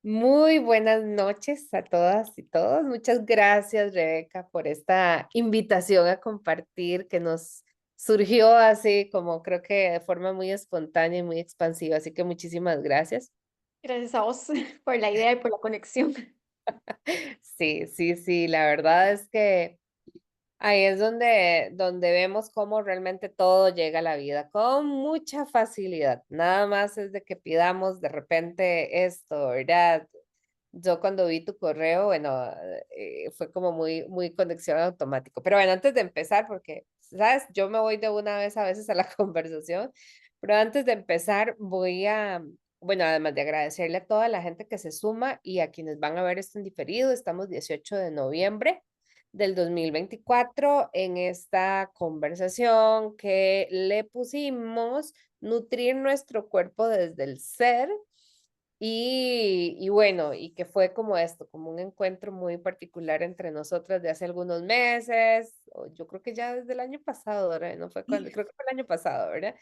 Muy buenas noches a todas y todos. Muchas gracias, Rebeca, por esta invitación a compartir que nos surgió así como creo que de forma muy espontánea y muy expansiva. Así que muchísimas gracias. Gracias a vos por la idea y por la conexión. Sí, sí, sí, la verdad es que ahí es donde vemos cómo realmente todo llega a la vida con mucha facilidad. Nada más es de que pidamos de repente esto, ¿verdad? Yo cuando vi tu correo, bueno, fue como muy, muy conexión automático. Pero bueno, antes de empezar, porque, ¿sabes? Yo me voy de una vez a veces a la conversación, pero antes de empezar voy a, bueno, además de agradecerle a toda la gente que se suma y a quienes van a ver esto en diferido, estamos 18 de noviembre del 2024 en esta conversación que le pusimos nutrir nuestro cuerpo desde el ser y bueno, y que fue como esto, como un encuentro muy particular entre nosotras de hace algunos meses, o yo creo que ya desde el año pasado, ¿verdad? No fue cuando, creo que fue el año pasado, ¿verdad?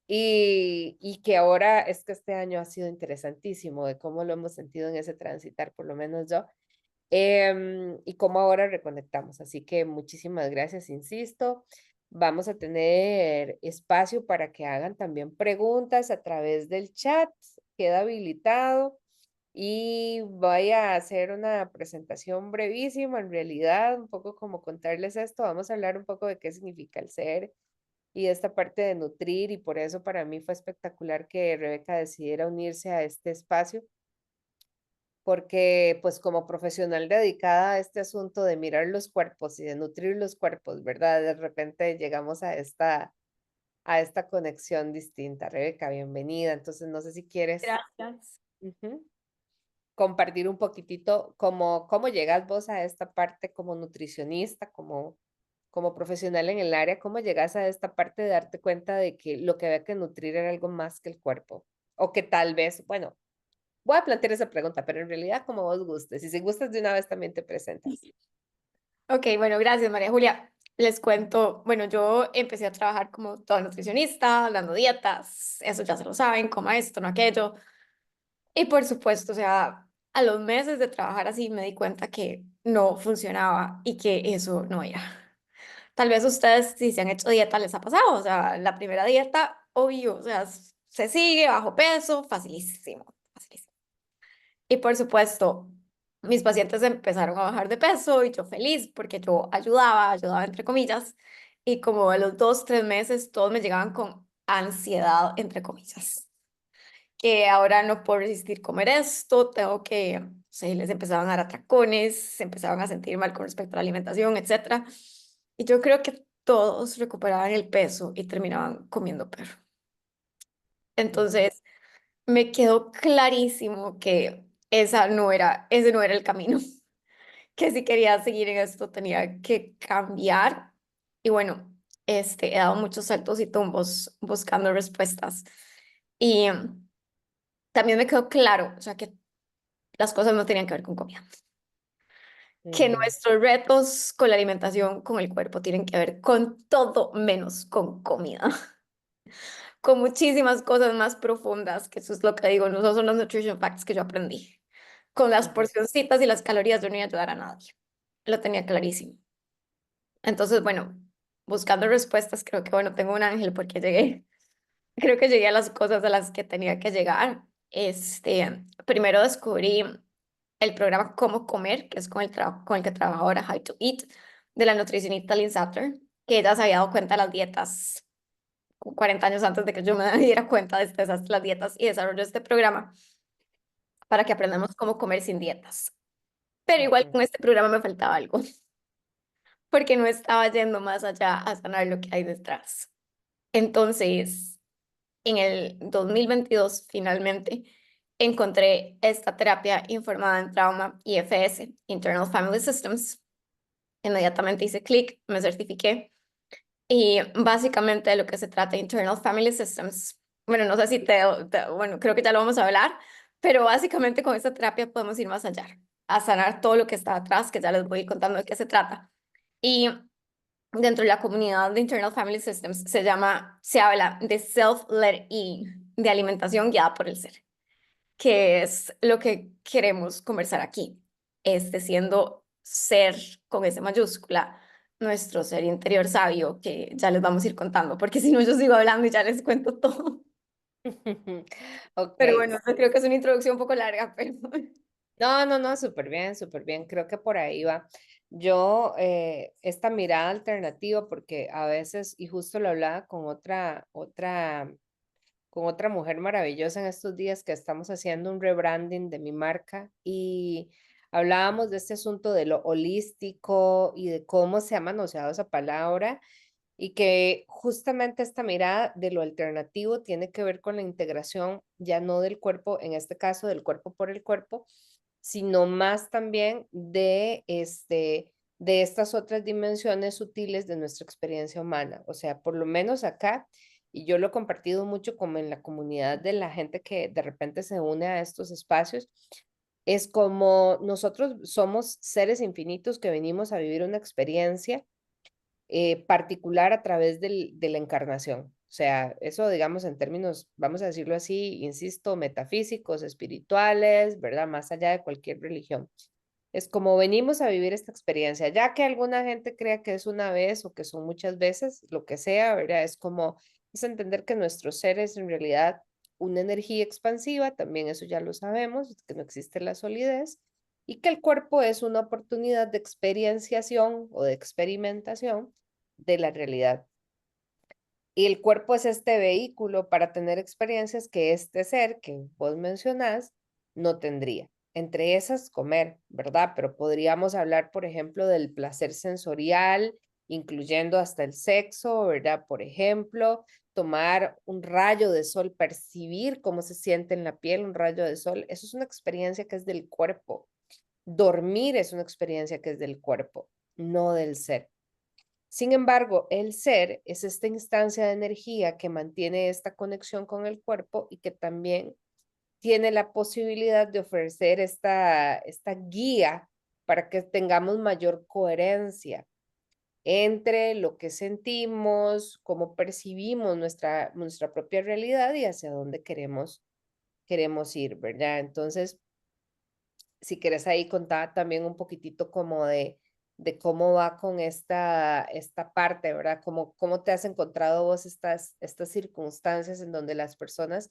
Y que ahora es que este año ha sido interesantísimo de cómo lo hemos sentido en ese transitar, por lo menos yo, y cómo ahora reconectamos. Así que muchísimas gracias, insisto. Vamos a tener espacio para que hagan también preguntas a través del chat, queda habilitado. Y voy a hacer una presentación brevísima, en realidad, un poco como contarles esto. Vamos a hablar un poco de qué significa el ser y esta parte de nutrir, y por eso para mí fue espectacular que Rebeca decidiera unirse a este espacio porque pues como profesional dedicada a este asunto de mirar los cuerpos y de nutrir los cuerpos, ¿verdad? De repente llegamos a esta conexión distinta. Rebeca, bienvenida. Entonces, no sé si quieres Gracias. ujú, compartir un poquitito cómo llegas vos a esta parte como nutricionista, como profesional en el área, cómo llegas a esta parte de darte cuenta de que lo que había que nutrir era algo más que el cuerpo. O que tal vez, bueno, voy a plantear esa pregunta, pero en realidad como vos gustes. Y si gustas de una vez también te presentas. Ok, bueno, gracias María Julia. Les cuento, bueno, yo empecé a trabajar como toda nutricionista, dando dietas, eso ya se lo saben, coma esto, no aquello. Y por supuesto, o sea, a los meses de trabajar así me di cuenta que no funcionaba y que eso no era. Tal vez ustedes, si se han hecho dieta, les ha pasado, o sea, la primera dieta, obvio, o sea, se sigue bajo peso, facilísimo, facilísimo. Y por supuesto, mis pacientes empezaron a bajar de peso y yo feliz porque yo ayudaba entre comillas, y como a los 2, 3 meses todos me llegaban con ansiedad entre comillas, que ahora no puedo resistir comer esto, tengo que, se les empezaban a dar atracones, se empezaban a sentir mal con respecto a la alimentación, etcétera. Y yo creo que todos recuperaban el peso y terminaban comiendo perro. Ujú, Entonces, me quedó clarísimo que ese no era el camino, que si quería seguir en esto tenía que cambiar. Y bueno, he dado muchos saltos y tumbos buscando respuestas. Y también me quedó claro, o sea, que las cosas no tenían que ver con comida, que ujú, nuestros retos con la alimentación, con el cuerpo, tienen que ver con todo menos con comida, con muchísimas cosas más profundas, que eso es lo que digo, no son los nutrition facts que yo aprendí. Con las ujú, porcioncitas y las calorías yo no iba a ayudar a nadie. Lo tenía clarísimo. Entonces, bueno, buscando respuestas, creo que, bueno, tengo un ángel porque llegué. Creo que llegué a las cosas a las que tenía que llegar. Primero descubrí el programa Cómo Comer, que es con el que trabajo ahora, How to Eat, de la nutricionista Lynn Sattler, que ella se había dado cuenta de las dietas 40 años antes de que yo me diera cuenta de las dietas y desarrolló este programa para que aprendamos cómo comer sin dietas. Pero igual ujú, con este programa me faltaba algo, porque no estaba yendo más allá a sanar lo que hay detrás. Entonces, en el 2022, finalmente, encontré esta terapia informada en trauma IFS, Internal Family Systems. Inmediatamente hice clic, me certifiqué y básicamente de lo que se trata Internal Family Systems, bueno, no sé si bueno, creo que ya lo vamos a hablar, pero básicamente con esta terapia podemos ir más allá, a sanar todo lo que está atrás, que ya les voy a ir contando de qué se trata. Y dentro de la comunidad de Internal Family Systems se habla de self-led eating, de alimentación guiada por el ser, que es lo que queremos conversar aquí, siendo ser con S mayúscula, nuestro ser interior sabio, que ya les vamos a ir contando, porque si no yo sigo hablando y ya les cuento todo. Ok, Pero bueno, yo creo que es una introducción un poco larga, pero no, no, no, súper bien, súper bien. Creo que por ahí va. Yo, esta mirada alternativa, porque a veces, y justo lo hablaba con con otra mujer maravillosa en estos días que estamos haciendo un rebranding de mi marca y hablábamos de este asunto de lo holístico y de cómo se ha manoseado esa palabra y que justamente esta mirada de lo alternativo tiene que ver con la integración ya no del cuerpo, en este caso del cuerpo por el cuerpo, sino más también de estas otras dimensiones sutiles de nuestra experiencia humana. O sea, por lo menos acá, y yo lo he compartido mucho como en la comunidad de la gente que de repente se une a estos espacios, es como nosotros somos seres infinitos que venimos a vivir una experiencia particular a través de la encarnación. O sea, eso digamos en términos, vamos a decirlo así, insisto, metafísicos, espirituales, ¿verdad? Más allá de cualquier religión. Es como venimos a vivir esta experiencia, ya que alguna gente crea que es una vez o que son muchas veces, lo que sea, ¿verdad? Es como, es entender que nuestro ser es en realidad una energía expansiva, también eso ya lo sabemos, que no existe la solidez, y que el cuerpo es una oportunidad de experienciación o de experimentación de la realidad. Y el cuerpo es este vehículo para tener experiencias que este ser que vos mencionás no tendría. Entre esas, comer, ¿verdad? Pero podríamos hablar, por ejemplo, del placer sensorial, incluyendo hasta el sexo, ¿verdad? Por ejemplo, tomar un rayo de sol, percibir cómo se siente en la piel un rayo de sol, eso es una experiencia que es del cuerpo. Dormir es una experiencia que es del cuerpo, no del ser. Sin embargo, el ser es esta instancia de energía que mantiene esta conexión con el cuerpo y que también tiene la posibilidad de ofrecer esta guía para que tengamos mayor coherencia entre lo que sentimos, cómo percibimos nuestra propia realidad y hacia dónde queremos ir, ¿verdad? Entonces, si quieres ahí contar también un poquitito como de cómo va con esta parte, ¿verdad? Cómo te has encontrado vos estas circunstancias en donde las personas,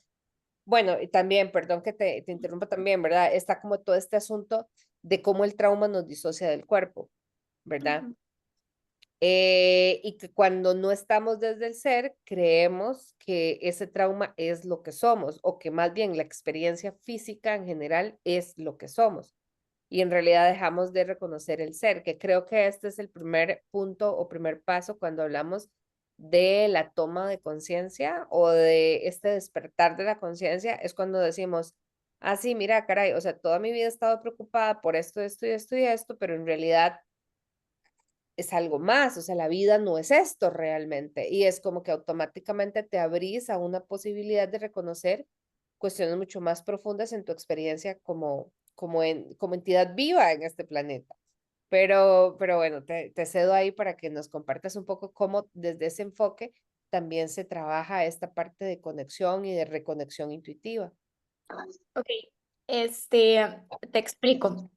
bueno, y también, perdón que te interrumpa también, ¿verdad? Está como todo este asunto de cómo el trauma nos disocia del cuerpo, ¿verdad? ujú, Y que cuando no estamos desde el ser, creemos que ese trauma es lo que somos, o que más bien la experiencia física en general es lo que somos y en realidad dejamos de reconocer el ser, que creo que este es el primer punto o primer paso cuando hablamos de la toma de conciencia o de este despertar de la conciencia, es cuando decimos, ah, sí, mira, caray, o sea, toda mi vida he estado preocupada por esto, esto y esto y esto, pero en realidad es algo más, o sea, la vida no es esto realmente. Y es como que automáticamente te abrís a una posibilidad de reconocer cuestiones mucho más profundas en tu experiencia como entidad viva en este planeta. Pero bueno, te cedo ahí para que nos compartas un poco cómo desde ese enfoque también se trabaja esta parte de conexión y de reconexión intuitiva. ok, este, te explico.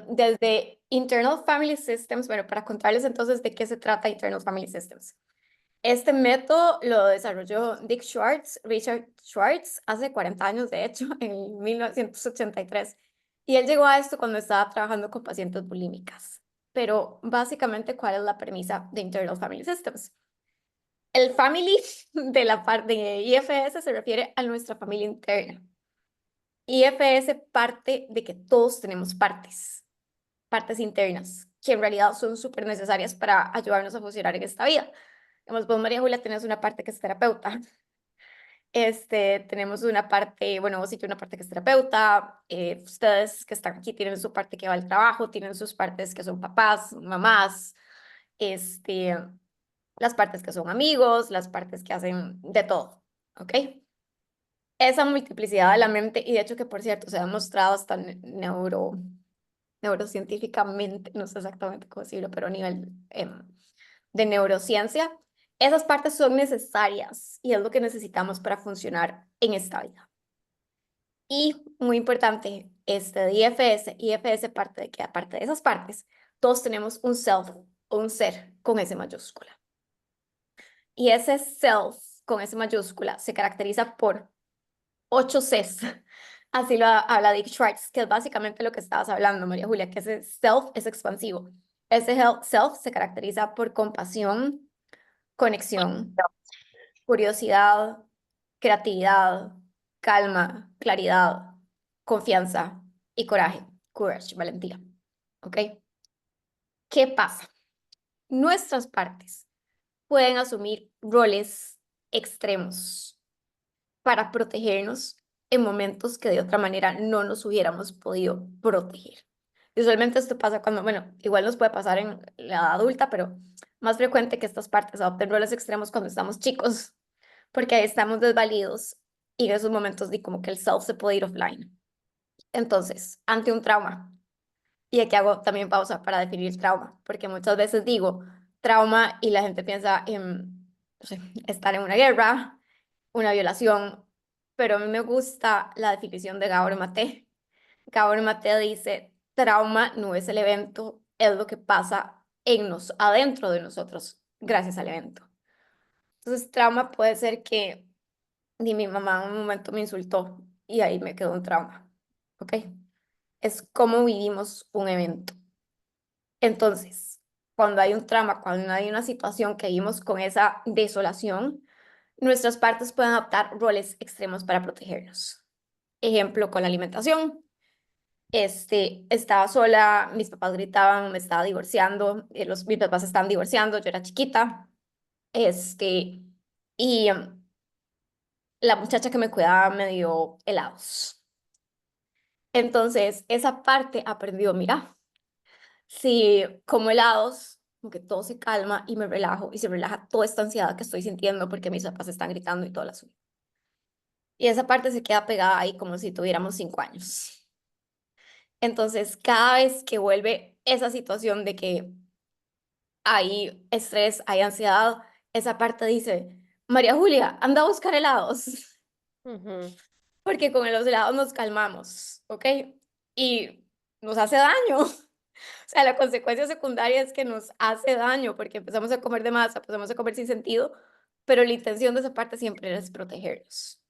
Desde Internal Family Systems, bueno, para contarles entonces de qué se trata Internal Family Systems. Este método lo desarrolló Dick Schwartz, Richard Schwartz, hace 40 años, de hecho, en 1983. Y él llegó a esto cuando estaba trabajando con pacientes bulímicas. Pero básicamente, ¿cuál es la premisa de Internal Family Systems? El family de la parte de IFS se refiere a nuestra familia interna. IFS parte de que todos tenemos partes internas, que en realidad son súper necesarias para ayudarnos a funcionar en esta vida. Digamos, vos, María Julia, tenés una parte que es terapeuta. Tenemos una parte, bueno, vos sí que una parte que es terapeuta, ustedes que están aquí tienen su parte que va al trabajo, tienen sus partes que son papás, mamás, este, las partes que son amigos, las partes que hacen de todo, ¿ok? Esa multiplicidad de la mente, y de hecho que por cierto se ha demostrado hasta neurocientíficamente, no sé exactamente cómo decirlo, pero a nivel de neurociencia, esas partes son necesarias y es lo que necesitamos para funcionar en esta vida. Y muy importante, de IFS parte de que aparte de esas partes, todos tenemos un self o un ser con S mayúscula. Y ese self con S mayúscula se caracteriza por 8 Cs. Así lo habla Dick Schwartz, que es básicamente lo que estabas hablando, María Julia, que ese self es expansivo. Ese self se caracteriza por compasión, conexión, curiosidad, creatividad, calma, claridad, confianza y coraje. Courage, valentía. ¿Ok? ¿Qué pasa? Nuestras partes pueden asumir roles extremos para protegernos en momentos que de otra manera no nos hubiéramos podido proteger. Usualmente esto pasa cuando, bueno, igual nos puede pasar en la edad adulta, pero más frecuente que estas partes adopten roles extremos cuando estamos chicos, porque ahí estamos desvalidos y en esos momentos di como que el self se puede ir offline. Entonces, ante un trauma, y aquí hago también pausa para definir trauma, porque muchas veces digo trauma y la gente piensa en, no sé, estar en una guerra, una violación, pero a mí me gusta la definición de Gabor Maté. Gabor Maté dice, trauma no es el evento, es lo que pasa adentro de nosotros gracias al evento. Entonces, trauma puede ser que ni mi mamá en un momento me insultó y ahí me quedó un trauma, ¿ok? Es cómo vivimos un evento. Entonces, cuando hay un trauma, cuando hay una situación que vivimos con esa desolación, nuestras partes pueden adoptar roles extremos para protegernos. Ejemplo, con la alimentación. Estaba sola, mis papás gritaban, me estaba divorciando, mis papás se estaban divorciando, yo era chiquita, y la muchacha que me cuidaba me dio helados. Entonces, esa parte aprendió, mira, si como helados, como que todo se calma y me relajo y se relaja toda esta ansiedad que estoy sintiendo porque mis papás están gritando y todo el asunto. Y esa parte se queda pegada ahí como si tuviéramos 5 años. Entonces, cada vez que vuelve esa situación de que hay estrés, hay ansiedad, esa parte dice, María Julia, anda a buscar helados, Ujú, porque con los helados nos calmamos, ¿ok? Y nos hace daño. O sea, la consecuencia secundaria es que nos hace daño porque empezamos a comer de más, empezamos a comer sin sentido, pero la intención de esa parte siempre es protegernos.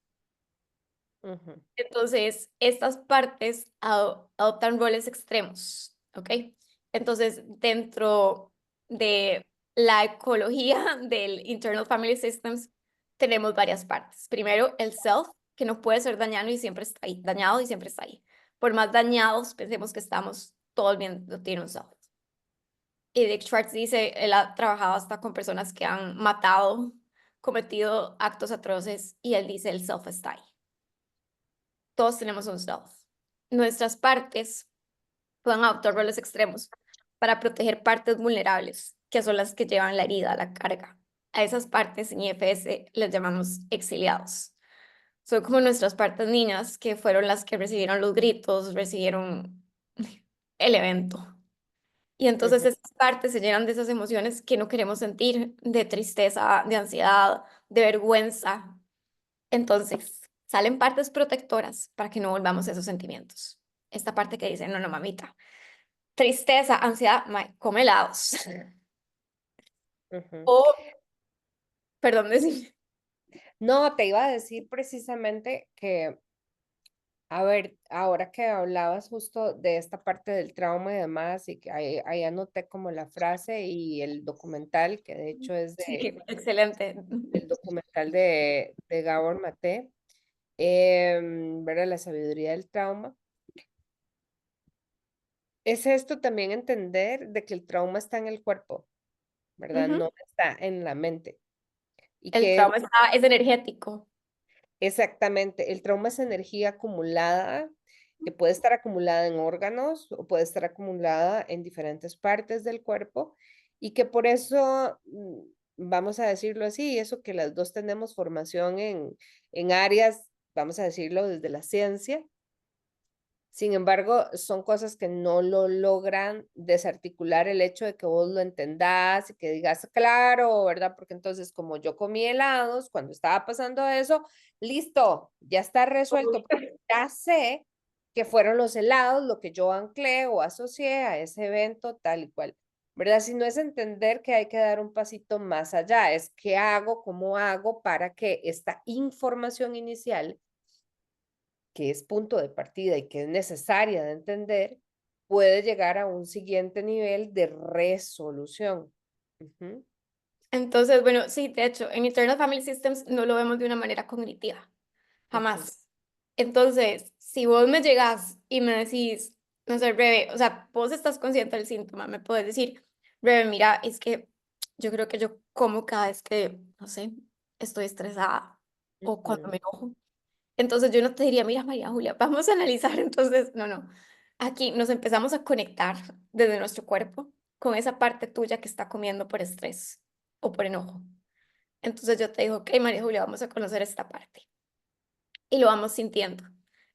ujú, Entonces, estas partes adoptan roles extremos, ¿ok? Entonces, dentro de la ecología del Internal Family Systems, tenemos varias partes. Primero, el self, que no puede ser dañado y siempre está ahí, dañado y siempre está ahí. Por más dañados, pensemos que estamos, todo el mundo tiene un self. Y Dick Schwartz dice, él ha trabajado hasta con personas que han matado, cometido actos atroces, y él dice, el self está ahí. Todos tenemos un self. Nuestras partes pueden adoptar roles extremos para proteger partes vulnerables, que son las que llevan la herida, la carga. A esas partes en IFS les llamamos exiliados. Son como nuestras partes niñas, que fueron las que recibieron los gritos, recibieron el evento. Y entonces ujú, esas partes se llenan de esas emociones que no queremos sentir, de tristeza, de ansiedad, de vergüenza. Entonces, salen partes protectoras para que no volvamos a esos sentimientos. Esta parte que dice, no, no, mamita, tristeza, ansiedad, come helados. ujú. O, perdón, decir, No, te iba a decir precisamente que, a ver, ahora que hablabas justo de esta parte del trauma y demás, y que ahí anoté como la frase y el documental, que de hecho es sí, excelente. del documental de Gabor Maté, ¿verdad? La sabiduría del trauma. Es esto también entender de que el trauma está en el cuerpo, ¿verdad? Ujú. No está en la mente. Y El que trauma es energético. exactamente, el trauma es energía acumulada, que puede estar acumulada en órganos o puede estar acumulada en diferentes partes del cuerpo y que por eso, vamos a decirlo así, eso que las dos tenemos formación en áreas, vamos a decirlo desde la ciencia. Sin embargo, son cosas que no lo logran desarticular el hecho de que vos lo entendás y que digas, claro, ¿verdad? Porque entonces, como yo comí helados cuando estaba pasando eso, listo, ya está resuelto. ya sé que fueron los helados lo que yo anclé o asocié a ese evento tal y cual, ¿verdad? Si no es entender que hay que dar un pasito más allá, es qué hago, cómo hago para que esta información inicial, que es punto de partida y que es necesaria de entender, puede llegar a un siguiente nivel de resolución. Ujú, Entonces, bueno, sí, de hecho, en Internal Family Systems no lo vemos de una manera cognitiva, ujú, jamás. Entonces, si vos me llegas y me decís, no sé, Rebe, o sea, vos estás consciente del síntoma, me puedes decir, Rebe, mira, es que yo creo que yo como cada vez que, no sé, estoy estresada o cuando me ujú, enojo. Entonces yo no te diría, mira, María Julia, vamos a analizar. Entonces, no, no. Aquí nos empezamos a conectar desde nuestro cuerpo con esa parte tuya que está comiendo por estrés o por enojo. Entonces yo te digo, ok, María Julia, vamos a conocer esta parte. Y lo vamos sintiendo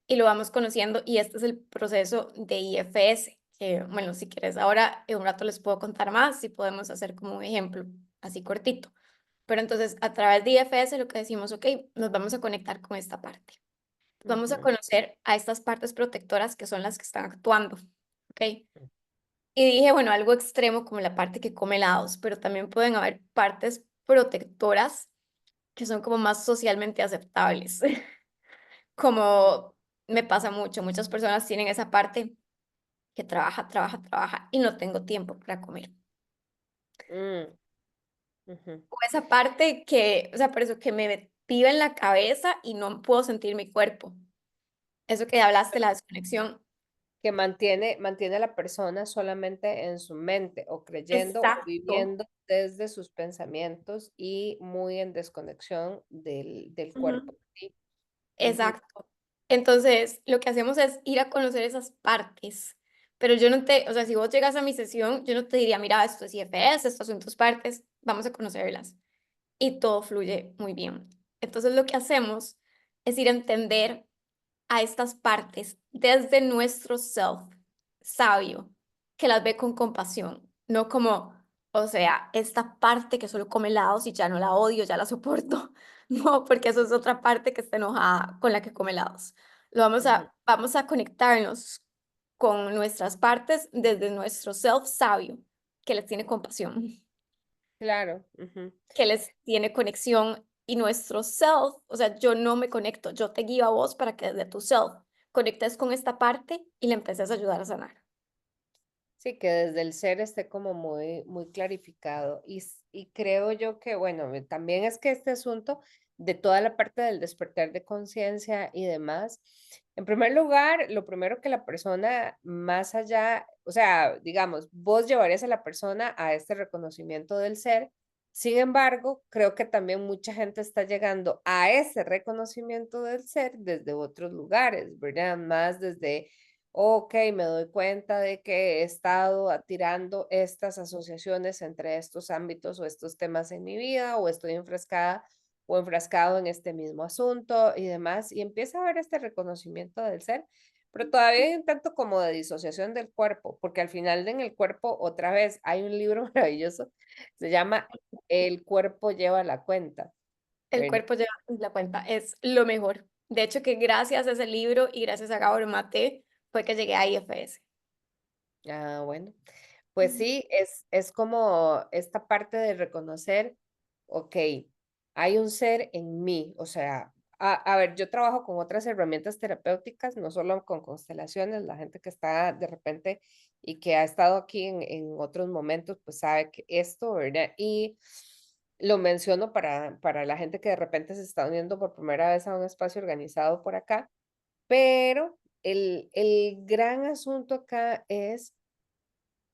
y lo vamos conociendo. Y este es el proceso de IFS, que, bueno, si quieres, ahora en un rato les puedo contar más y podemos hacer como un ejemplo así cortito. Pero entonces, a través de IFS lo que decimos, ok, nos vamos a conectar con esta parte. Vamos a ujú, conocer a estas partes protectoras que son las que están actuando, ¿ok? Y dije, bueno, algo extremo como la parte que come helados, pero también pueden haber partes protectoras que son como más socialmente aceptables, como me pasa mucho, muchas personas tienen esa parte que trabaja, trabaja, trabaja y no tengo tiempo para comer. mm, ujú. O esa parte que, o sea, por eso que me piba en la cabeza y no puedo sentir mi cuerpo. Eso que hablaste, la desconexión. Que mantiene a la persona solamente en su mente o creyendo o Exacto. viviendo desde sus pensamientos y muy en desconexión del Ujú. cuerpo. Sí, ujú, Exacto. Entonces, lo que hacemos es ir a conocer esas partes, pero yo no te, o sea, si vos llegas a mi sesión, yo no te diría, mira, esto es IFS, estas son tus partes, vamos a conocerlas. Y todo fluye muy bien. Entonces, lo que hacemos es ir a entender a estas partes desde nuestro self sabio, que las ve con compasión, no como, o sea, esta parte que solo come helados y ya no la odio, ya la soporto. No, porque eso es otra parte que está enojada con la que come helados. ujú. Vamos a conectarnos con nuestras partes desde nuestro self sabio, que les tiene compasión, Claro, ujú. que les tiene conexión y nuestro self, o sea, yo no me conecto, yo te guío a vos para que desde tu self conectes con esta parte y le empeces a ayudar a sanar. Sí, que desde el ser esté como muy clarificado. Y creo yo que, bueno, también es que este asunto de toda la parte del despertar de conciencia y demás, en primer lugar, lo primero que la persona más allá, o sea, digamos, vos llevarías a la persona a este reconocimiento del ser. Sin embargo, creo que también mucha gente está llegando a ese reconocimiento del ser desde otros lugares, ¿verdad? Más desde ok, me doy cuenta de que he estado tirando estas asociaciones entre estos ámbitos o estos temas en mi vida, o estoy enfrascada o enfrascado en este mismo asunto y demás, y empieza a haber este reconocimiento del ser, pero todavía hay un tanto como de disociación del cuerpo, porque al final en el cuerpo, otra vez, hay un libro maravilloso, se llama El cuerpo lleva la cuenta, El ¿verdad? cuerpo lleva la cuenta, es lo mejor. De hecho, que gracias a ese libro y gracias a Gabor Mate fue que llegué a IFS. Ah, bueno. Pues Ujú. sí, es como esta parte de reconocer, okey, hay un ser en mí, o sea, a ver, yo trabajo con otras herramientas terapéuticas, no solo con constelaciones, la gente que está de repente y que ha estado aquí en otros momentos, pues sabe que esto, ¿verdad? Y lo menciono para la gente que de repente se está uniendo por primera vez a un espacio organizado por acá, pero el gran asunto acá es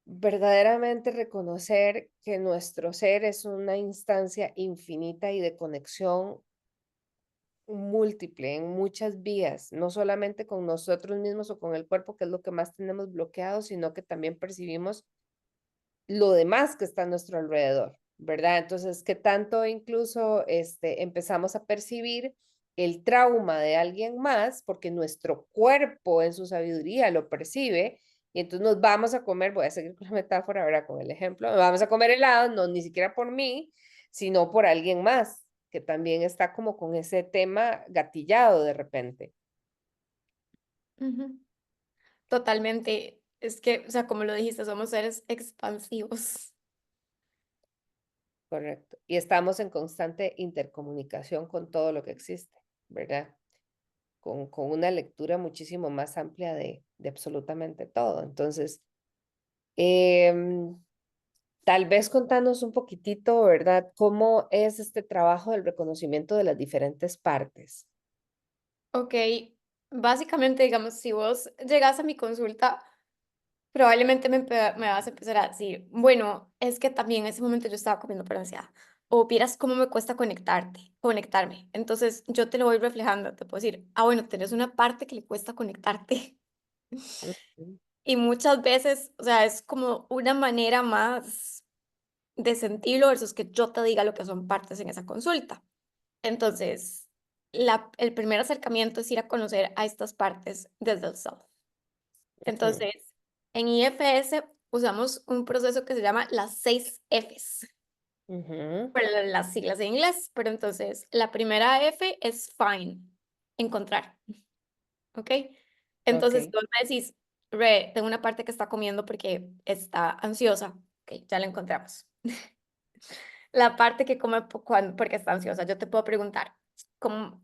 verdaderamente reconocer que nuestro ser es una instancia infinita y de conexión múltiple en muchas vías, no solamente con nosotros mismos o con el cuerpo, que es lo que más tenemos bloqueado, sino que también percibimos lo demás que está a nuestro alrededor, ¿verdad? Entonces, que tanto incluso empezamos a percibir el trauma de alguien más, porque nuestro cuerpo en su sabiduría lo percibe, y entonces nos vamos a comer, voy a seguir con la metáfora, ¿verdad? Con el ejemplo, nos vamos a comer helado, no ni siquiera por mí, sino por alguien más, que también está como con ese tema gatillado de repente. Ujú. Totalmente. Es que, o sea, como lo dijiste, somos seres expansivos. Correcto. Y estamos en constante intercomunicación con todo lo que existe, ¿verdad? Con una lectura muchísimo más amplia de absolutamente todo. Entonces, em, tal vez contanos un poquitito, ¿verdad? ¿Cómo es este trabajo del reconocimiento de las diferentes partes? Ok, básicamente, digamos, si vos llegas a mi consulta, probablemente me vas a empezar a decir, bueno, es que también en ese momento yo estaba comiendo por ansiedad. O vieras cómo me cuesta conectarme. Entonces yo te lo voy reflejando, te puedo decir, ah, bueno, tenés una parte que le cuesta conectarte. Ujú, Y muchas veces, o sea, es como una manera más de sentirlo versus que yo te diga lo que son partes en esa consulta. Entonces, el primer acercamiento es ir a conocer a estas partes desde el self. ujú, Entonces, en IFS usamos un proceso que se llama las 6 Fs, ujú, por las siglas en inglés, pero entonces la primera F es find, encontrar, ¿ok? Entonces, ok, tú me decís, Re, tengo una parte que está comiendo porque está ansiosa, ok, ya la encontramos. La parte que come porque está ansiosa, yo te puedo preguntar,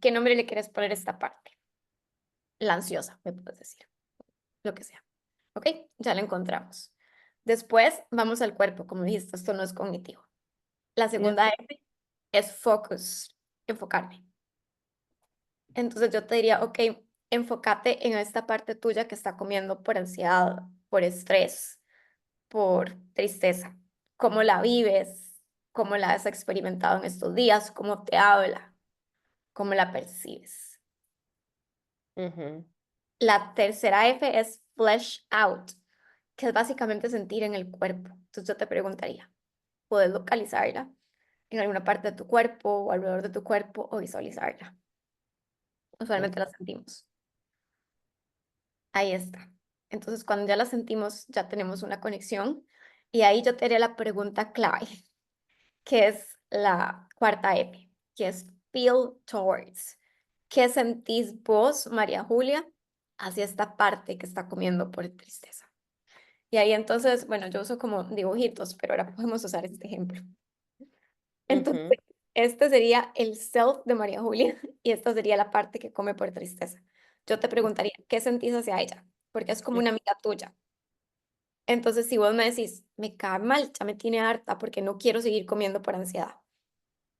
¿qué nombre le quieres poner a esta parte? La ansiosa, me puedes decir, lo que sea. ¿Ok? Ya la encontramos. Después vamos al cuerpo, como dijiste, esto no es cognitivo. La segunda ok, F es focus, enfocarme. Entonces yo te diría, ok, enfócate en esta parte tuya que está comiendo por ansiedad, por estrés, por tristeza. ¿Cómo la vives? ¿Cómo la has experimentado en estos días? ¿Cómo te habla? ¿Cómo la percibes? ujú, La tercera F es flesh out, que es básicamente sentir en el cuerpo. Entonces yo te preguntaría, ¿puedes localizarla en alguna parte de tu cuerpo o alrededor de tu cuerpo o visualizarla? ok, Usualmente la sentimos. Ahí está. Entonces cuando ya la sentimos, ya tenemos una conexión y ahí yo te haría la pregunta clave, que es la cuarta F, que es feel towards. ¿Qué sentís vos, María Julia, hacia esta parte que está comiendo por tristeza? Y ahí entonces, bueno, yo uso como dibujitos, pero ahora podemos usar este ejemplo. ujú, Entonces, este sería el self de María Julia y esta sería la parte que come por tristeza. Yo te preguntaría, ¿qué sentís hacia ella? Porque es como ujú, una amiga tuya. Entonces, si vos me decís, me cae mal, ya me tiene harta porque no quiero seguir comiendo por ansiedad.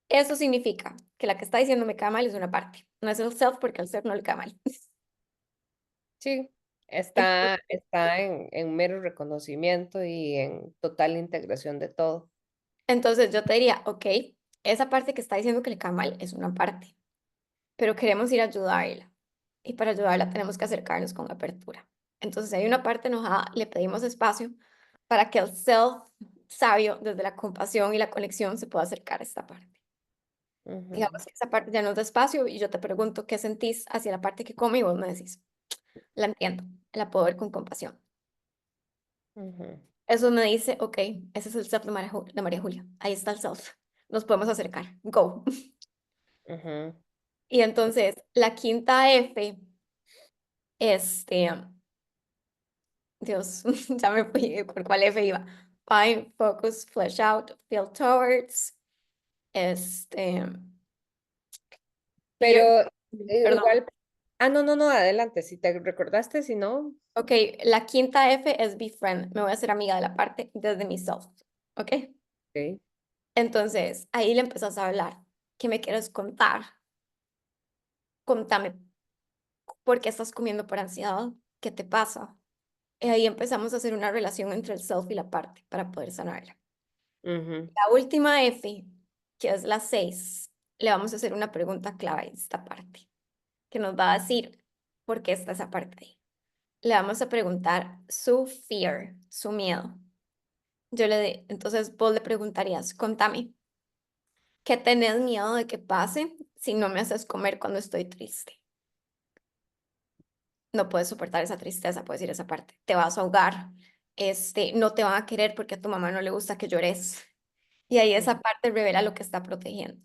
Eso significa que la que está diciendo me cae mal es una parte, no es el self porque al self no le cae mal. sí, está, Entonces, está en mero reconocimiento y en total integración de todo. entonces yo te diría, ok, esa parte que está diciendo que le cae mal es una parte, pero queremos ir a ayudarla. Y para ayudarla tenemos que acercarnos con apertura. Entonces, si hay una parte enojada, le pedimos espacio para que el self sabio, desde la compasión y la conexión, se pueda acercar a esta parte. Ujú, Digamos que esa parte ya nos da espacio y yo te pregunto qué sentís hacia la parte que come y vos me decís, la entiendo, la puedo ver con compasión. ujú, Eso me dice, ok, ese es el self de María Julia. Ahí está el self. Nos podemos acercar. Go. ujú. Y entonces, la quinta F, este, Dios, ya me fui por cuál F iba. Find, focus, flesh out, feel towards, este, fear, Pero perdón. igual, no, no, no, adelante, si te recordaste, si no, Ok, la quinta F es befriend. Me voy a hacer amiga de la parte desde mi self. Ok, ok, entonces ahí le empezás a hablar. ¿Qué me quieres contar? Contame por qué estás comiendo por ansiedad. ¿Qué te pasa? Y ahí empezamos a hacer una relación entre el self y la parte para poder sanarla. ujú, La última F, que es la 6, le vamos a hacer una pregunta clave en esta parte, que nos va a decir por qué está esa parte ahí. Le vamos a preguntar su fear, su miedo. Entonces vos le preguntarías, contame, ¿qué tenés miedo de que pase si no me haces comer cuando estoy triste? No puedes soportar esa tristeza, puedes decir esa parte. Te vas a ahogar, no te van a querer porque a tu mamá no le gusta que llores. Y ahí esa parte revela lo que está protegiendo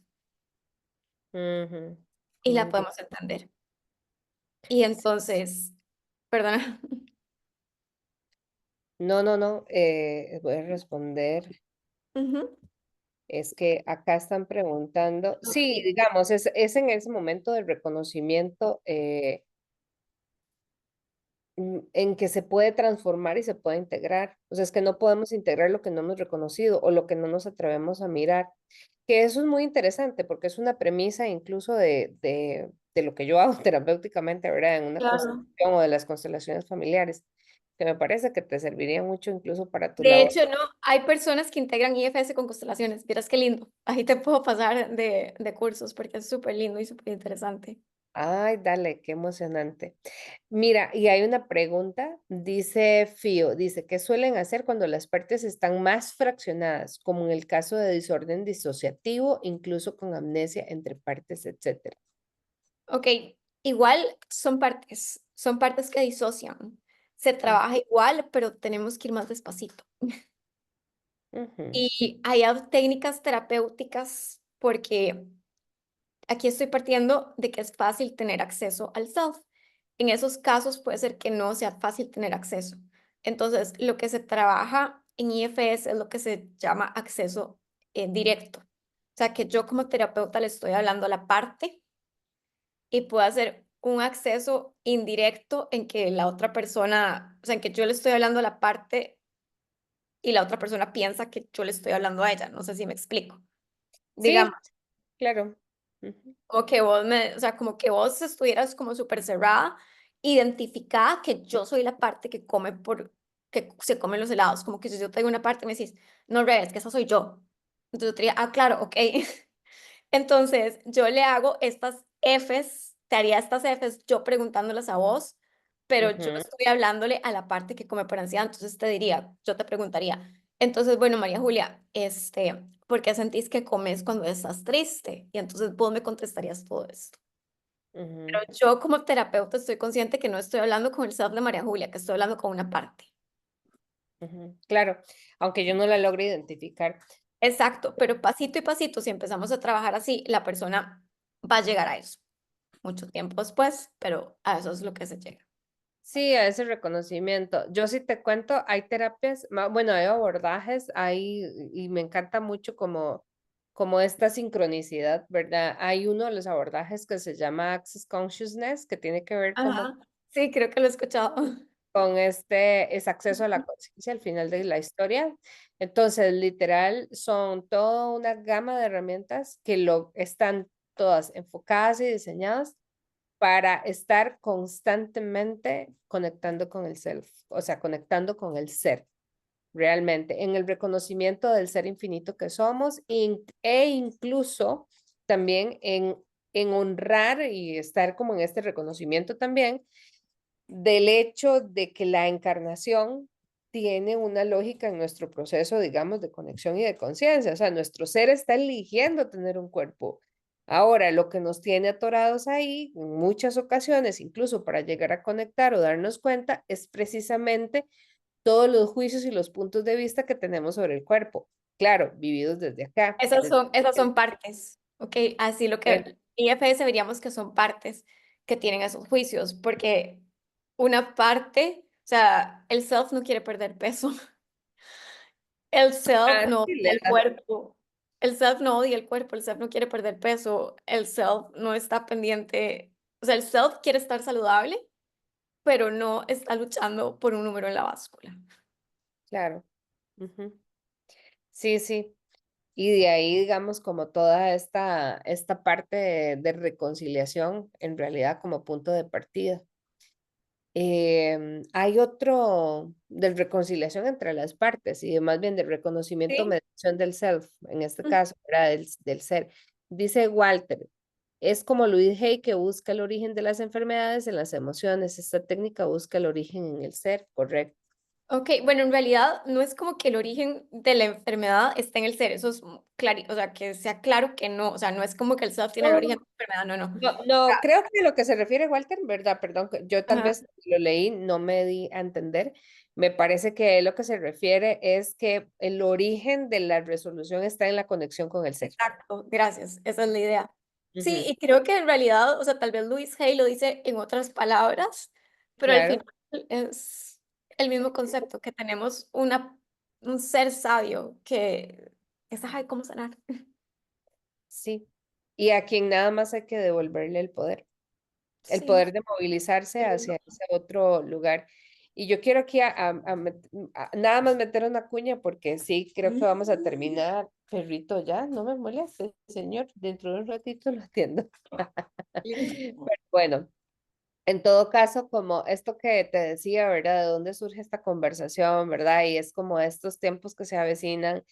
ujú, y la muy bien. podemos entender. Y entonces, Perdona. No, no, no, voy a responder. Ujú, Es que acá están preguntando, sí, ok, digamos, es en ese momento del reconocimiento en que se puede transformar y se puede integrar. O sea, es que no podemos integrar lo que no hemos reconocido o lo que no nos atrevemos a mirar. Que eso es muy interesante porque es una premisa incluso de lo que yo hago terapéuticamente, ¿verdad? En una claro. constelación o de las constelaciones familiares, que me parece que te serviría mucho incluso para tu De labor. hecho, no, hay personas que integran IFS con constelaciones. Vieras qué lindo. Ahí te puedo pasar de cursos porque es súper lindo y súper interesante. Ay, dale, qué emocionante. Mira, y hay una pregunta, dice Fío, dice, ¿qué suelen hacer cuando las partes están más fraccionadas, como en el caso de desorden disociativo, incluso con amnesia entre partes, etcétera? Ok, igual son partes que disocian. Se Mm, trabaja igual, pero tenemos que ir más despacito. ujú, Y hay técnicas terapéuticas porque aquí estoy partiendo de que es fácil tener acceso al self. En esos casos puede ser que no sea fácil tener acceso. Entonces, lo que se trabaja en IFS es lo que se llama acceso directo. O sea, que yo como terapeuta le estoy hablando a la parte y puedo hacer un acceso indirecto en que la otra persona, o sea, en que yo le estoy hablando a la parte y la otra persona piensa que yo le estoy hablando a ella. No sé si me explico. Digamos, sí, claro. Ujú, como que vos o sea, como que vos estuvieras como súper cerrada, identificada que yo soy la parte que come que se comen los helados, como que si yo tengo una parte y me decís, no, Rey, es que esa soy yo. Entonces yo te diría, ah, claro, ok. Entonces yo le hago estas Fs, te haría estas Fs yo preguntándolas a vos, pero yo ujú, estoy hablándole a la parte que come por ansiedad, entonces te diría, yo te preguntaría, entonces, bueno, María Julia, ¿por qué sentís que comes cuando estás triste? Y entonces vos me contestarías todo esto. ujú, Pero yo como terapeuta estoy consciente que no estoy hablando con el self de María Julia, que estoy hablando con una parte. ujú, claro, aunque yo no la logre identificar. Exacto, pero pasito y pasito, si empezamos a trabajar así, la persona va a llegar a eso. Mucho tiempo después, pero a eso es lo que se llega. Sí, a ese reconocimiento. Yo sí te cuento, hay terapias, bueno, hay abordajes, y me encanta mucho como esta sincronicidad, ¿verdad? Hay uno de los abordajes que se llama Access Consciousness, que tiene que ver como Ajá, sí, creo que lo he escuchado. con es acceso a la conciencia al final de la historia. Entonces, literal, son toda una gama de herramientas que están todas enfocadas y diseñadas para estar constantemente conectando con el self, o sea, conectando con el ser, realmente, en el reconocimiento del ser infinito que somos e incluso también en honrar y estar como en este reconocimiento también del hecho de que la encarnación tiene una lógica en nuestro proceso, digamos, de conexión y de conciencia. O sea, nuestro ser está eligiendo tener un cuerpo. Ahora, lo que nos tiene atorados ahí, en muchas ocasiones, incluso para llegar a conectar o darnos cuenta, es precisamente todos los juicios y los puntos de vista que tenemos sobre el cuerpo. Claro, vividos desde acá. Esas son partes, ¿ok? Así lo el- que IFS veríamos que son partes que tienen esos juicios, porque una parte, o sea, el self no quiere perder peso. El self ah, no sí, odia el cuerpo. El self no odia el cuerpo, el self no quiere perder peso, el self no está pendiente, o sea, el self quiere estar saludable, pero no está luchando por un número en la báscula. claro. Ujú. Sí, sí. Y de ahí, digamos, como toda esta parte de reconciliación, en realidad como punto de partida. Hay otro de reconciliación entre las partes y más bien de reconocimiento, ¿Sí? mediación del self, en este Mm. caso, ¿verdad? Del ser. Dice Walter, es como Louise Hay que busca el origen de las enfermedades en las emociones. Esta técnica busca el origen en el ser, correcto. Ok, bueno, en realidad no es como que el origen de la enfermedad esté en el ser, eso es claro, o sea, que sea claro que no, o sea, no es como que el self tiene el No, origen de la enfermedad, no, no. no, no, creo que lo que se refiere Walter, ¿verdad? Perdón, que yo tal Ajá, vez lo leí, no me di a entender. Me parece que lo que se refiere es que el origen de la resolución está en la conexión con el ser. exacto, gracias, esa es la idea. Sí, Ujú, y creo que en realidad, o sea, tal vez Louise Hay lo dice en otras palabras, pero al final claro, Es el mismo concepto, que tenemos un ser sabio que sabe cómo sanar. Sí. Y a quien nada más hay que devolverle el Sí, poder de movilizarse lindo. hacia ese otro lugar. Y yo quiero aquí nada más meter una cuña porque sí, creo que vamos a terminar. Perrito, ya, no me moleste, señor. Dentro de un ratito lo atiendo. Lindo. Pero bueno, en todo caso, como esto que te decía, ¿verdad? ¿De dónde surge esta conversación, verdad? Y es como estos tiempos que se avecinan,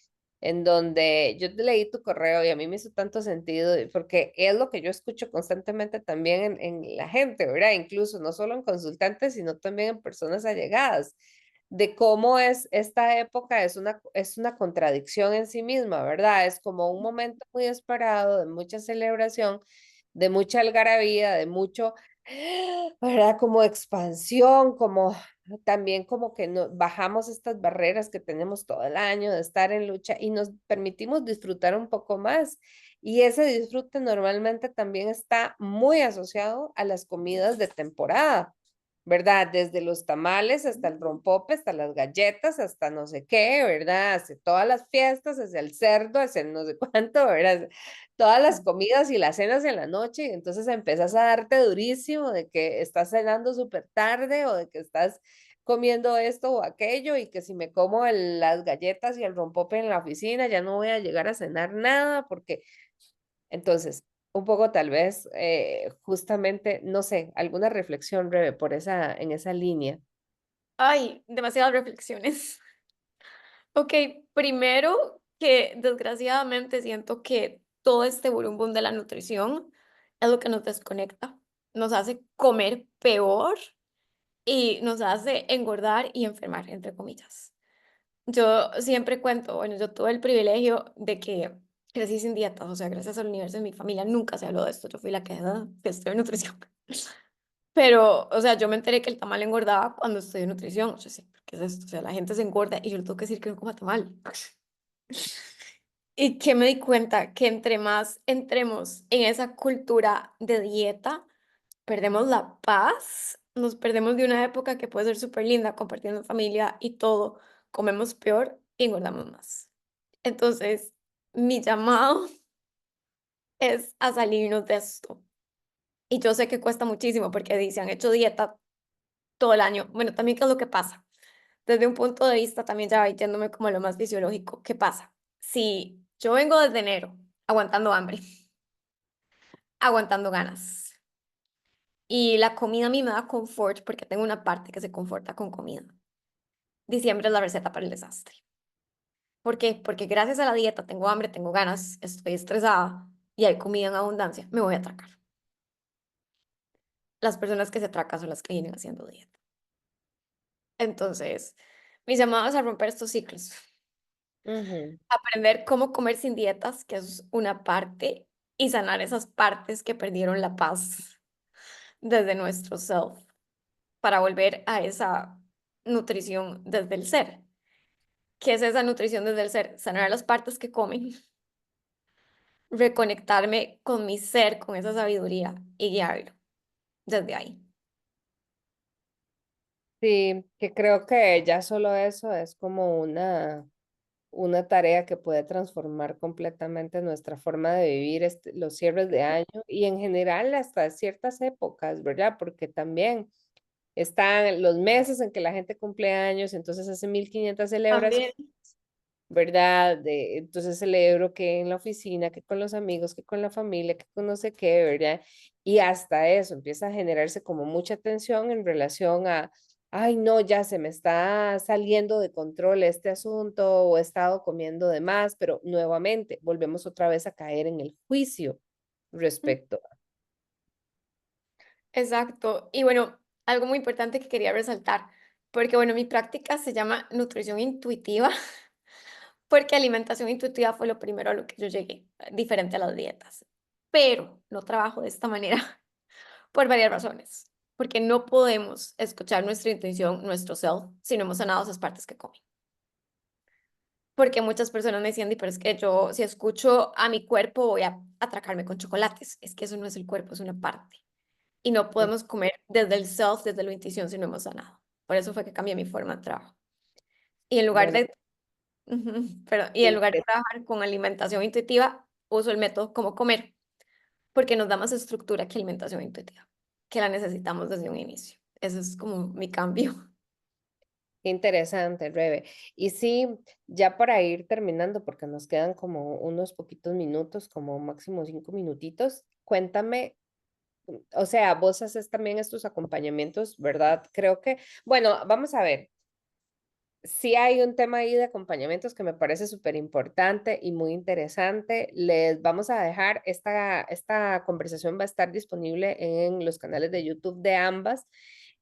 en donde yo te leí tu correo y a mí me hizo tanto sentido, porque es lo que yo escucho constantemente también en la gente, ¿verdad? Incluso no solo en consultantes, sino también en personas allegadas, de cómo es esta época, es una contradicción en sí misma, ¿verdad? Es como un momento muy esperado, de mucha celebración, de mucha algarabía, de mucho, ¿verdad? Como expansión, como también como que no, bajamos estas barreras que tenemos todo el año de estar en lucha y nos permitimos disfrutar un poco más. Y ese disfrute normalmente también está muy asociado a las comidas de temporada, ¿verdad? Desde los tamales hasta el rompope, hasta las galletas, hasta no sé qué, ¿verdad? Hacia todas las fiestas, hacia el cerdo, hacia el no sé cuánto, ¿verdad? Todas las comidas y las cenas en la noche, y entonces empezás a darte durísimo de que estás cenando súper tarde o de que estás comiendo esto o aquello y que si me como las galletas y el rompope en la oficina ya no voy a llegar a cenar nada porque entonces un poco tal vez justamente, no sé, alguna reflexión breve por en esa línea. Ay, demasiadas reflexiones. Ok, primero que desgraciadamente siento que todo este burumbum de la nutrición es lo que nos desconecta, nos hace comer peor y nos hace engordar y enfermar, entre comillas. Yo siempre cuento, bueno, yo tuve el privilegio de que crecí sin dietas, o sea, gracias al universo de mi familia nunca se habló de esto, yo fui la que estudió nutrición. Pero, o sea, yo me enteré que el tamal engordaba cuando estudié nutrición, o sea, sí, ¿qué es esto? O sea, la gente se engorda y yo le tengo que decir que no coma tamal. Y que me di cuenta que entre más entremos en esa cultura de dieta, perdemos la paz, nos perdemos de una época que puede ser súper linda, compartiendo en familia y todo, comemos peor y engordamos más. Entonces, mi llamado es a salirnos de esto. Y yo sé que cuesta muchísimo porque se han hecho dieta todo el año. Bueno, también qué es lo que pasa. Desde un punto de vista también ya yéndome como a lo más fisiológico, ¿qué pasa? Si yo vengo desde enero aguantando hambre, aguantando ganas, y la comida a mí me da confort porque tengo una parte que se conforta con comida. Diciembre es la receta para el desastre. ¿Por qué? Porque gracias a la dieta tengo hambre, tengo ganas, estoy estresada y hay comida en abundancia, me voy a atracar. Las personas que se atracan son las que vienen haciendo dieta. Entonces, mis llamados a romper estos ciclos. Ujú. Aprender cómo comer sin dietas, que es una parte, y sanar esas partes que perdieron la paz desde nuestro self para volver a esa nutrición desde el ser. ¿Qué es esa nutrición desde el ser? Sanar las partes que comen, reconectarme con mi ser, con esa sabiduría y guiarlo desde ahí. Sí, que creo que ya solo eso es como una tarea que puede transformar completamente nuestra forma de vivir los cierres de año y en general hasta ciertas épocas, ¿verdad? Porque también están los meses en que la gente cumple años, entonces hace 1500 celebraciones, También. ¿verdad? Entonces celebro que en la oficina, que con los amigos, que con la familia, que con no sé qué, ¿verdad? Y hasta eso empieza a generarse como mucha tensión en relación a, ay, no, ya se me está saliendo de control este asunto o he estado comiendo de más, pero nuevamente volvemos otra vez a caer en el juicio respecto. Exacto. Y bueno, algo muy importante que quería resaltar, porque bueno, mi práctica se llama nutrición intuitiva, porque alimentación intuitiva fue lo primero a lo que yo llegué, diferente a las dietas. Pero no trabajo de esta manera por varias razones, porque no podemos escuchar nuestra intuición, nuestro self, si no hemos sanado esas partes que comen. Porque muchas personas me decían, "Di, pero es que yo, si escucho a mi cuerpo, voy a atracarme con chocolates". Es que eso no es el cuerpo, es una parte. Y no podemos comer desde el self, desde la intuición, si no hemos sanado. Por eso fue que cambié mi forma de trabajo. Y en lugar Bueno, de, y qué en lugar de interesante. trabajar con alimentación intuitiva, uso el método Cómo Comer, porque nos da más estructura que alimentación intuitiva, que la necesitamos desde un inicio. Ese es como mi cambio. Qué interesante, Rebe. Y sí, ya para ir terminando, porque nos quedan como unos poquitos minutos, como máximo 5 minutitos, cuéntame, o sea, vos haces también estos acompañamientos, ¿verdad? Creo que, bueno, vamos a ver. Sí hay un tema ahí de acompañamientos que me parece súper importante y muy interesante. Les vamos a dejar, esta conversación va a estar disponible en los canales de YouTube de ambas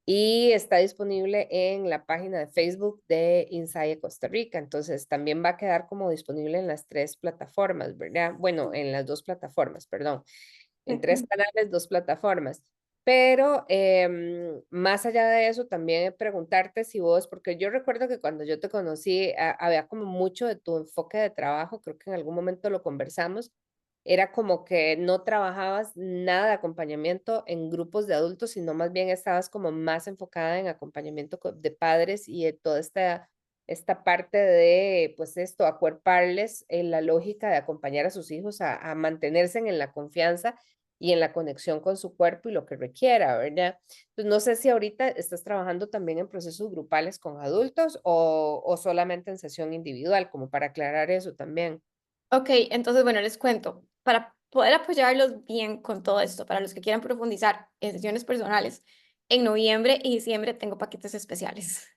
y está disponible en la página de Facebook de Inside Costa Rica. Entonces también va a quedar como disponible en las tres plataformas, ¿verdad? Bueno, en las dos plataformas, perdón. En tres canales, dos plataformas. Pero más allá de eso, también preguntarte si vos, porque yo recuerdo que cuando yo te conocí, había como mucho de tu enfoque de trabajo, creo que en algún momento lo conversamos, era como que no trabajabas nada de acompañamiento en grupos de adultos, sino más bien estabas como más enfocada en acompañamiento de padres y de toda esta parte de, pues esto, acuerparles en la lógica de acompañar a sus hijos a mantenerse en la confianza y en la conexión con su cuerpo y lo que requiera, ¿verdad? Entonces, no sé si ahorita estás trabajando también en procesos grupales con adultos o solamente en sesión individual, como para aclarar eso también. Ok, entonces, bueno, les cuento. Para poder apoyarlos bien con todo esto, para los que quieran profundizar en sesiones personales, en noviembre y diciembre tengo paquetes especiales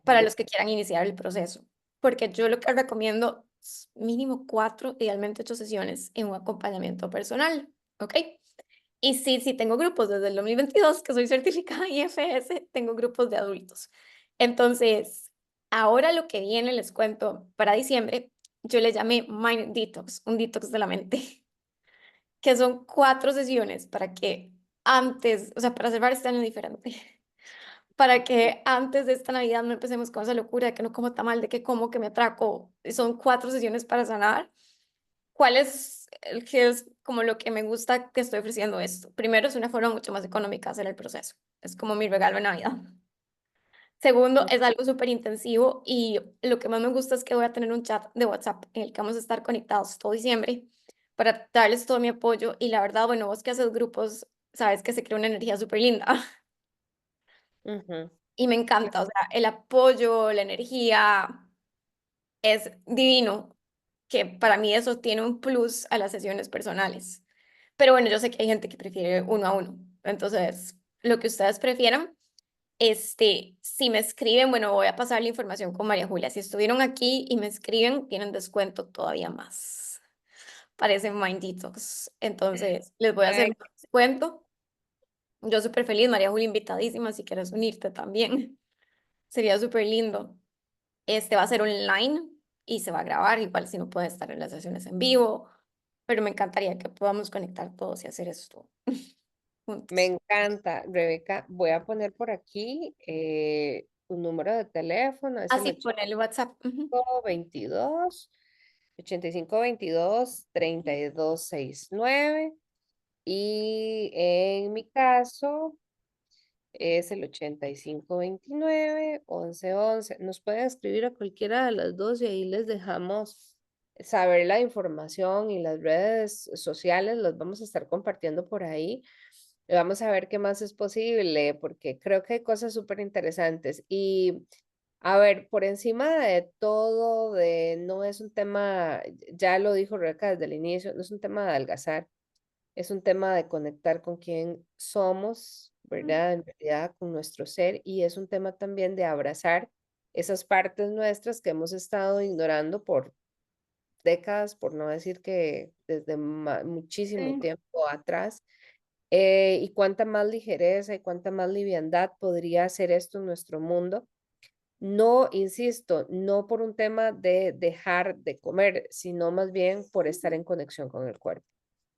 para Ujú, los que quieran iniciar el proceso, porque yo lo que recomiendo es mínimo 4, idealmente 8 sesiones en un acompañamiento personal, ¿ok? Y sí, sí, tengo grupos desde el 2022 que soy certificada IFS, tengo grupos de adultos. Entonces, ahora lo que viene, les cuento, para diciembre, yo le llamé Mind Detox, un detox de la mente, que son 4 sesiones para que antes, o sea, para cerrar este año diferente, para que antes de esta Navidad no empecemos con esa locura de que no como tamal, de que como, que me atraco. Son 4 sesiones para sanar. ¿Cuál es el que es como lo que me gusta que estoy ofreciendo esto? Primero, es una forma mucho más económica de hacer el proceso. Es como mi regalo de Navidad. Segundo, ujú, es algo súper intensivo y lo que más me gusta es que voy a tener un chat de WhatsApp en el que vamos a estar conectados todo diciembre para darles todo mi apoyo. Y la verdad, bueno, vos que haces grupos, sabes que se crea una energía súper linda ujú. y me encanta. O sea, el apoyo, la energía es divino, que para mí eso tiene un plus a las sesiones personales. Pero bueno, yo sé que hay gente que prefiere uno a uno. Entonces, lo que ustedes prefieran, si me escriben, bueno, voy a pasar la información con María Julia. Si estuvieron aquí y me escriben, tienen descuento todavía más. Parece Mind Detox. Entonces, les voy a hacer Ay, un descuento. Yo súper feliz, María Julia, invitadísima, si quieres unirte también. Sería súper lindo. Este va a ser online y se va a grabar, igual si no puede estar en las sesiones en vivo, pero me encantaría que podamos conectar todos y hacer esto me juntos. encanta, Rebeca. Voy a poner por aquí un número de teléfono, es el Así por el WhatsApp. Ujú. 8522 y en mi caso es el 8529 1111. Nos pueden escribir a cualquiera de las dos y ahí les dejamos saber la información y las redes sociales, las vamos a estar compartiendo por ahí. Y vamos a ver qué más es posible, porque creo que hay cosas súper interesantes. Y a ver, por encima de todo, no es un tema, ya lo dijo Rebeca desde el inicio, no es un tema de adelgazar, es un tema de conectar con quién somos, ¿verdad? En realidad, con nuestro ser, y es un tema también de abrazar esas partes nuestras que hemos estado ignorando por décadas, por no decir que desde muchísimo Sí. tiempo atrás. Y cuánta más ligereza y cuánta más liviandad podría hacer esto en nuestro mundo. No, insisto, no por un tema de dejar de comer, sino más bien por estar en conexión con el cuerpo.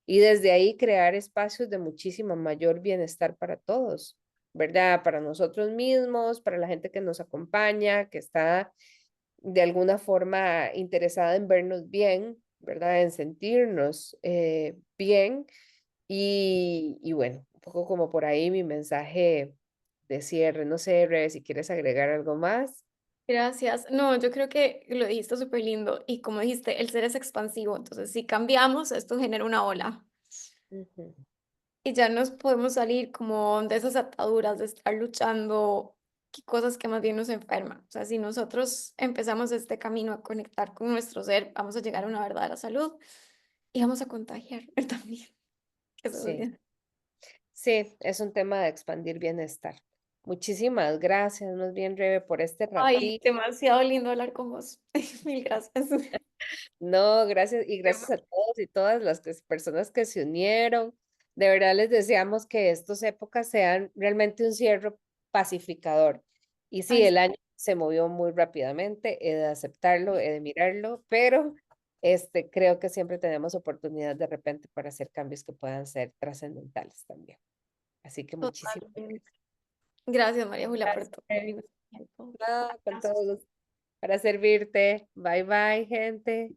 Y desde ahí crear espacios de muchísimo mayor bienestar para todos, ¿verdad? Para nosotros mismos, para la gente que nos acompaña, que está de alguna forma interesada en vernos bien, ¿verdad? En sentirnos bien. Y bueno, un poco como por ahí mi mensaje de cierre. No sé, Rebe, si quieres agregar algo más. Gracias. No, yo creo que lo dijiste súper lindo y como dijiste, el ser es expansivo, entonces si cambiamos, esto genera una ola Ujú. y ya nos podemos salir como de esas ataduras de estar luchando, que cosas que más bien nos enferman. O sea, si nosotros empezamos este camino a conectar con nuestro ser, vamos a llegar a una verdadera salud y vamos a contagiar también, que eso es Sí, bien. sí, es un tema de expandir bienestar. Muchísimas gracias, más bien, Rebe, por este Ay, ratito. demasiado lindo hablar con vos. Mil gracias. No, gracias y Tema. gracias a todos y todas las personas que se unieron. De verdad les deseamos que estas épocas sean realmente un cierre pacificador. Y sí, Ay, el año se movió muy rápidamente, he de aceptarlo, he de mirarlo, pero creo que siempre tenemos oportunidad de repente para hacer cambios que puedan ser trascendentales también. Así que muchísimas totalmente. Gracias, María Julia, por todo. gracias. No, con todo gusto para servirte. Bye bye, gente.